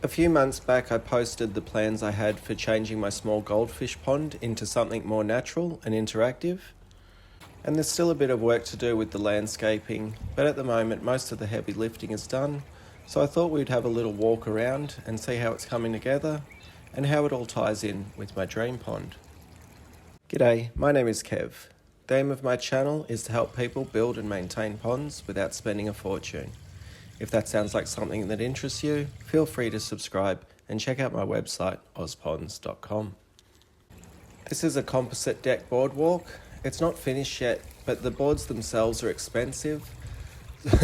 A few months back I posted the plans I had for changing my small goldfish pond into something more natural and interactive. And there's still a bit of work to do with the landscaping, but at the moment most of the heavy lifting is done, so I thought we'd have a little walk around and see how it's coming together and how it all ties in with my dream pond. G'day, my name is Kev. The aim of my channel is to help people build and maintain ponds without spending a fortune. If that sounds like something that interests you, feel free to subscribe and check out my website, ozponds.com. This is a composite deck boardwalk. It's not finished yet, but the boards themselves are expensive,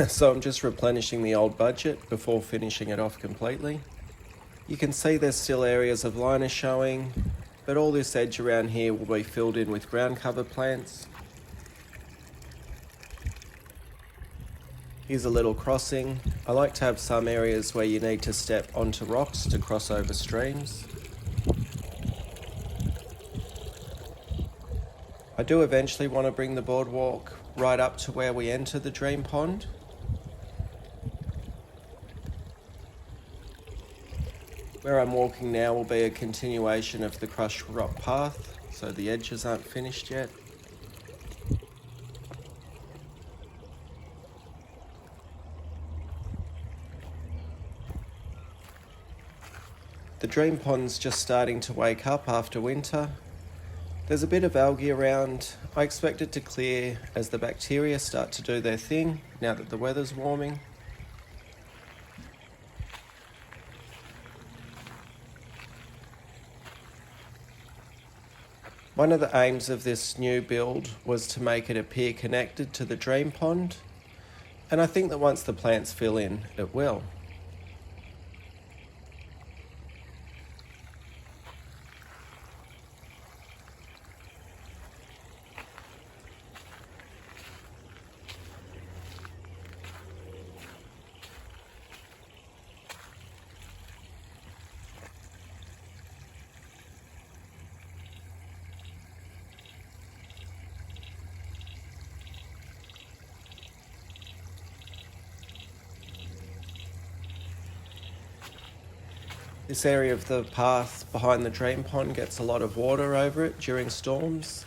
so I'm just replenishing the old budget before finishing it off completely. You can see there's still areas of liner showing, but all this edge around here will be filled in with ground cover plants. Here's a little crossing. I like to have some areas where you need to step onto rocks to cross over streams. I do eventually want to bring the boardwalk right up to where we enter the dream pond. Where I'm walking now will be a continuation of the crushed rock path, so the edges aren't finished yet. The dream pond's just starting to wake up after winter. There's a bit of algae around. I expect it to clear as the bacteria start to do their thing now that the weather's warming. One of the aims of this new build was to make it appear connected to the dream pond, and I think that once the plants fill in, it will. This area of the path behind the dream pond gets a lot of water over it during storms.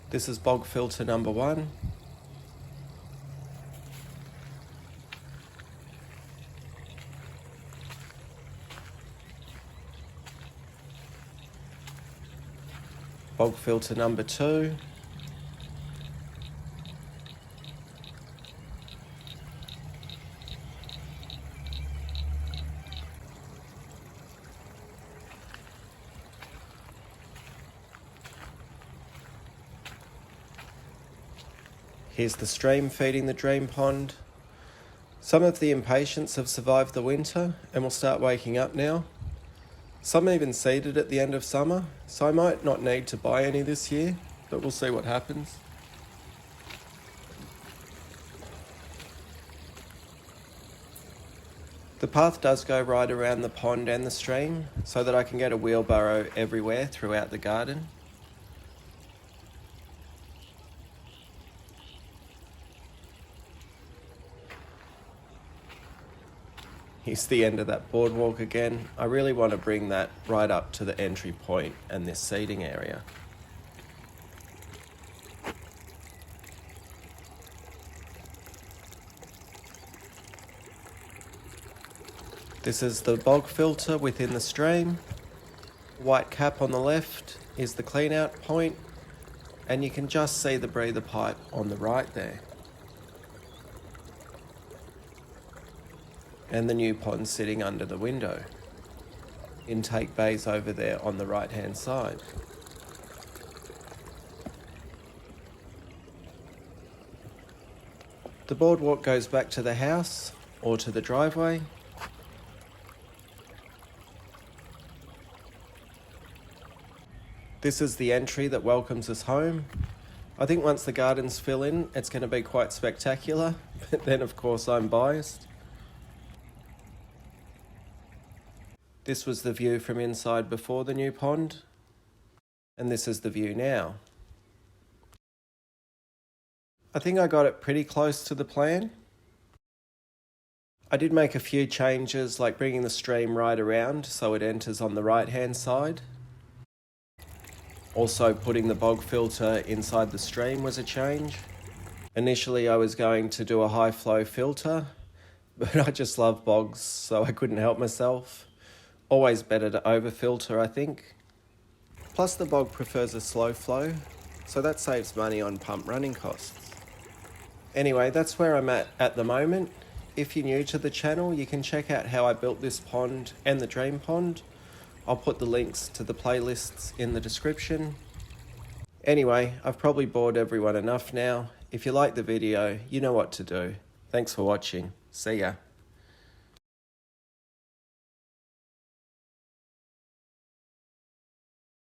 This is bog filter number 1. Bog filter number 2. Here's the stream feeding the dream pond. Some of the impatiens have survived the winter and will start waking up now. Some even seeded at the end of summer, so I might not need to buy any this year, but we'll see what happens. The path does go right around the pond and the stream, so that I can get a wheelbarrow everywhere throughout the garden. Here's the end of that boardwalk again. I really want to bring that right up to the entry point and this seating area. This is the bog filter within the stream. White cap on the left is the clean out point, and you can just see the breather pipe on the right there. And the new pond sitting under the window. Intake bays over there on the right hand side. The boardwalk goes back to the house or to the driveway. This is the entry that welcomes us home. I think once the gardens fill in, it's going to be quite spectacular, but then of course I'm biased. This was the view from inside before the new pond, and this is the view now. I think I got it pretty close to the plan. I did make a few changes, like bringing the stream right around so it enters on the right hand side. Also putting the bog filter inside the stream was a change. Initially I was going to do a high flow filter, but I just love bogs, so I couldn't help myself. Always better to over filter, I think. Plus the bog prefers a slow flow, so that saves money on pump running costs. Anyway, that's where I'm at the moment. If you're new to the channel, you can check out how I built this pond and the drain pond. I'll put the links to the playlists in the description. Anyway, I've probably bored everyone enough now. If you like the video, you know what to do. Thanks for watching. See ya.